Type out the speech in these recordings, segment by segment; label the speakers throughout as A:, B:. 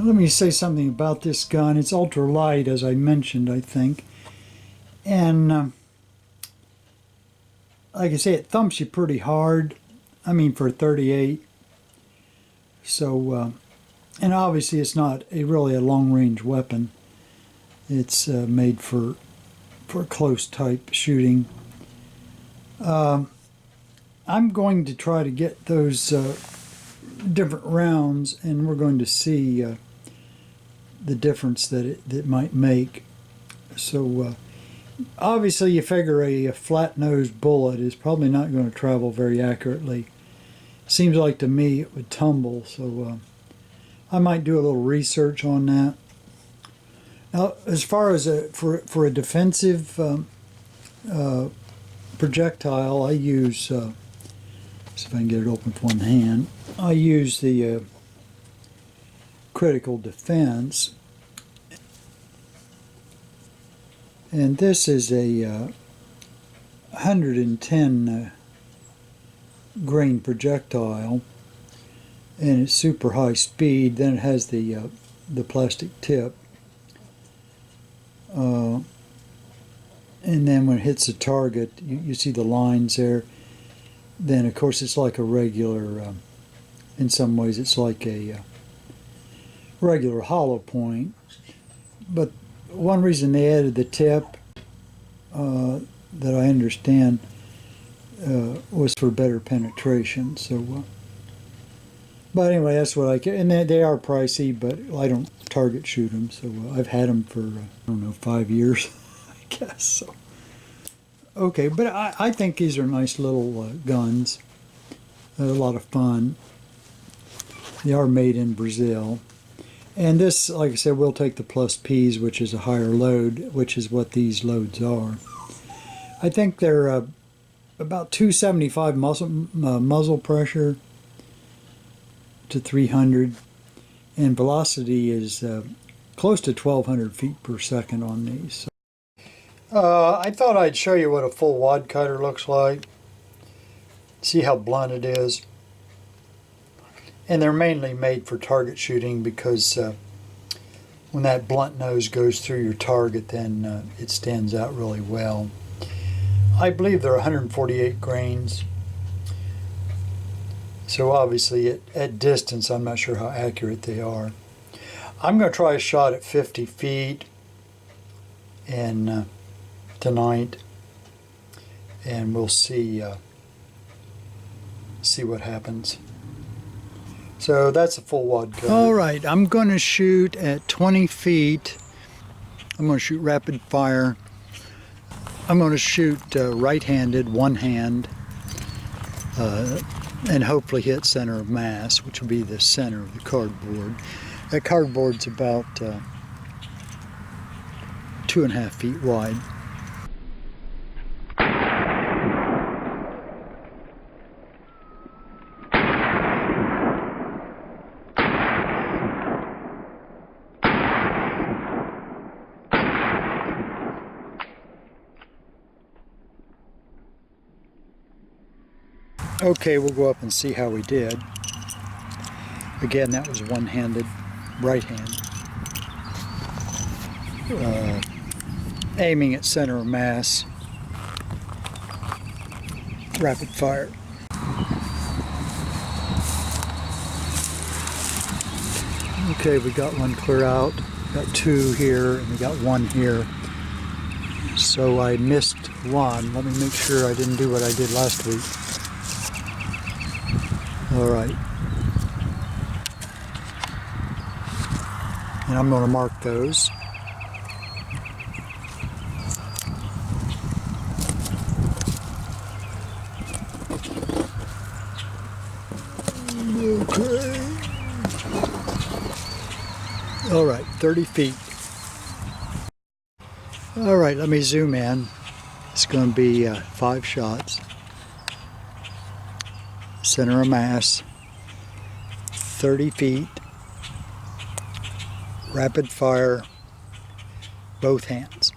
A: let me say something about this gun. It's ultra light, as I mentioned, I think. And like I say, it thumps you pretty hard. I mean, for 38. So, and obviously it's not really a long-range weapon. It's made for close type shooting. I'm going to try to get those different rounds, and we're going to see the difference that it might make. So obviously you figure a flat-nosed bullet is probably not going to travel very accurately. Seems like to me it would tumble, so I might do a little research on that. Now, as far as for a defensive projectile, I use, see if I can get it open with one hand, I use the critical defense. And this is a 110 grain projectile, and it's super high speed. Then it has the plastic tip, and then when it hits the target, you see the lines there. Then of course it's like a regular, in some ways it's like a regular hollow point, but one reason they added the tip, that I understand, was for better penetration. So, but anyway, that's what I can. And they are pricey, but I don't target shoot them. So I've had them for I don't know, 5 years, I guess. So okay, but I think these are nice little guns. They're a lot of fun. They are made in Brazil. And this, like I said, will take the plus Ps, which is a higher load, which is what these loads are. I think they're about 275 muzzle pressure to 300, and velocity is close to 1,200 feet per second on these. I thought I'd show you what a full wad cutter looks like. See how blunt it is. And they're mainly made for target shooting because when that blunt nose goes through your target, then it stands out really well. I believe they're 148 grains. So obviously at distance, I'm not sure how accurate they are. I'm going to try a shot at 50 feet and tonight, and we'll see what happens. So that's a full wad cutter. All right, I'm going to shoot at 20 feet. I'm going to shoot rapid fire. I'm going to shoot right-handed, one hand, and hopefully hit center of mass, which will be the center of the cardboard. That cardboard's about 2.5 feet wide. Okay, we'll go up and see how we did. Again, that was one-handed, right hand. Aiming at center of mass. Rapid fire. Okay, we got one clear out. Got two here, and we got one here. So I missed one. Let me make sure I didn't do what I did last week. All right. And I'm going to mark those. Okay. All right, 30 feet. All right, let me zoom in. It's going to be 5 shots. Center of mass, 30 feet, rapid fire, both hands.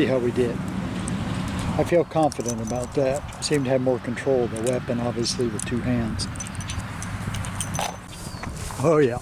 A: see how we did. I feel confident about that. Seem to have more control of the weapon, obviously, with two hands. Oh yeah.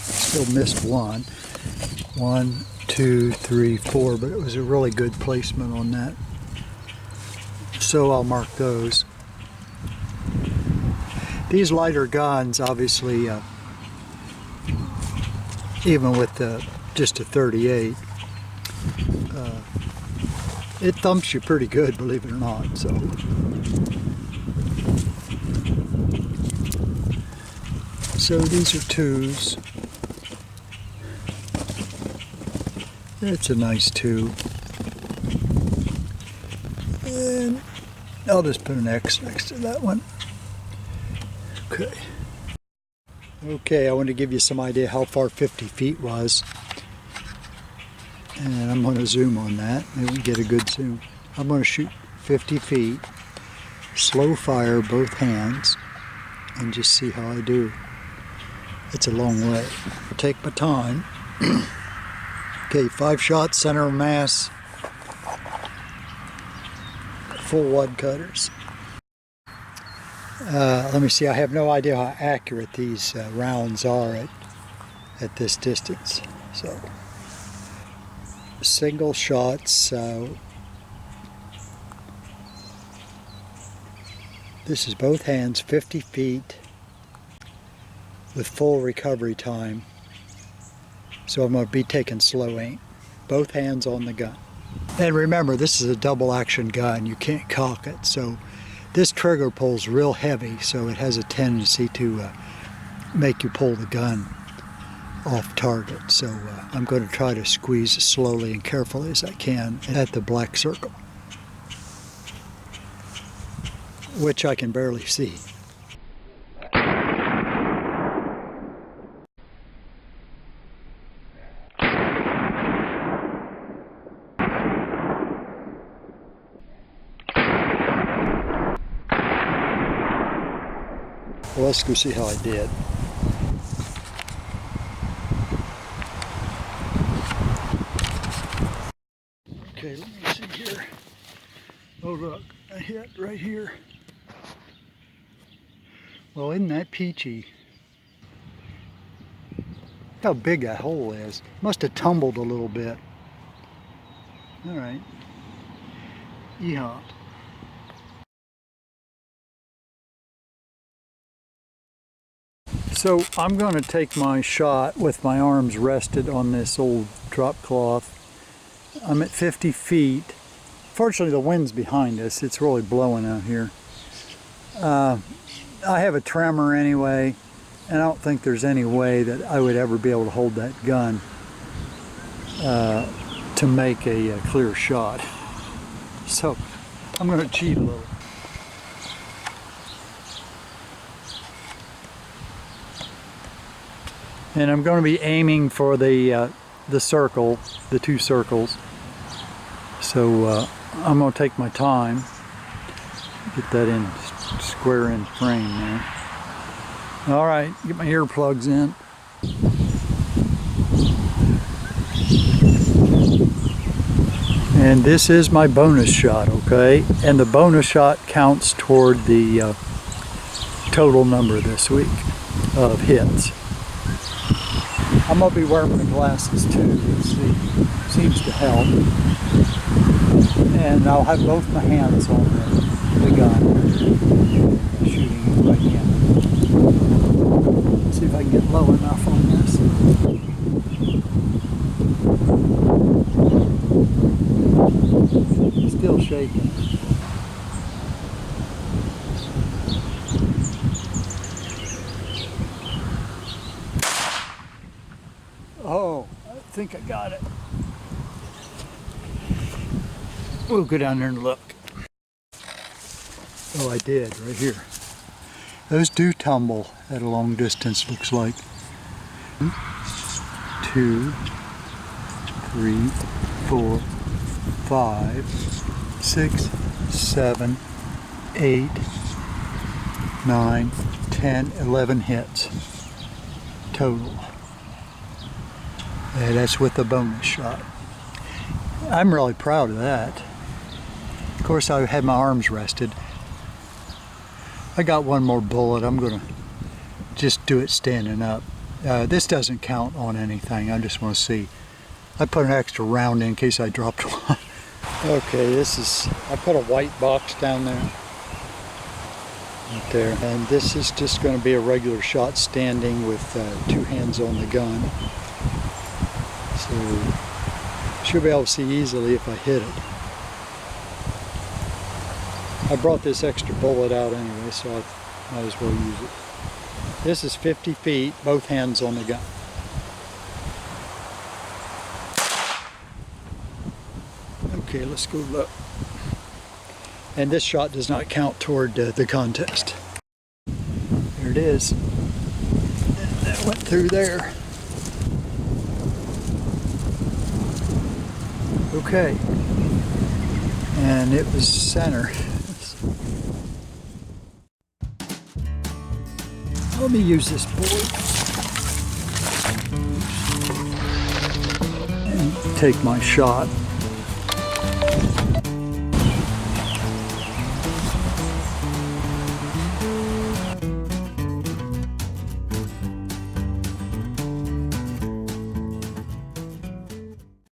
A: Still missed one. 1, 2, 3, 4, but it was a really good placement on that. So I'll mark those. These lighter guns, obviously, even with just a 38, it thumps you pretty good, believe it or not. So these are 2s. It's a nice 2. And I'll just put an X next to that one. Okay. Okay, I want to give you some idea how far 50 feet was. And I'm going to zoom on that. Maybe we get a good zoom. I'm going to shoot 50 feet, slow fire both hands, and just see how I do. It's a long way. Take my time. Okay, 5 shots, center of mass, full wad cutters. Let me see, I have no idea how accurate these rounds are at this distance. So, single shots. This is both hands, 50 feet with full recovery time. So I'm going to be taking slow aim. Both hands on the gun. And remember, this is a double action gun. You can't cock it. So this trigger pulls real heavy, so it has a tendency to make you pull the gun off target. So I'm going to try to squeeze as slowly and carefully as I can at the black circle, which I can barely see. Well, let's go see how I did. Okay, let me see here. Oh look, I hit right here. Well, isn't that peachy? Look how big that hole is. Must have tumbled a little bit. All right. Yeehaw. So I'm going to take my shot with my arms rested on this old drop cloth. I'm at 50 feet. Fortunately, the wind's behind us. It's really blowing out here. I have a tremor anyway, and I don't think there's any way that I would ever be able to hold that gun to make a clear shot. So I'm going to cheat a little. And I'm going to be aiming for the circle, the 2 circles. So I'm going to take my time, get that in square in frame there. All right, get my earplugs in. And this is my bonus shot, okay? And the bonus shot counts toward the total number this week of hits. I'm going to be wearing my glasses too, let's see, seems to help. And I'll have both my hands on the gun, shooting it if I can. Let's see if I can get low enough on this. Still shaking. Oh, I think I got it. We'll go down there and look. Oh, I did, right here. Those do tumble at a long distance, looks like. 1, 2, 3, 4, 5, 6, 7, 8, 9, 10, 11 hits total. And that's with the bonus shot. I'm really proud of that. Of course, I had my arms rested. I got one more bullet. I'm going to just do it standing up. This doesn't count on anything. I just want to see. I put an extra round in case I dropped one. Okay, I put a white box down there. Right there. And this is just going to be a regular shot standing with 2 hands on the gun. So, should be able to see easily if I hit it. I brought this extra bullet out anyway, so I might as well use it. This is 50 feet, both hands on the gun. Okay, let's go look. And this shot does not count toward the contest. There it is. That went through there. Okay. And it was center. Let me use this board and take my shot.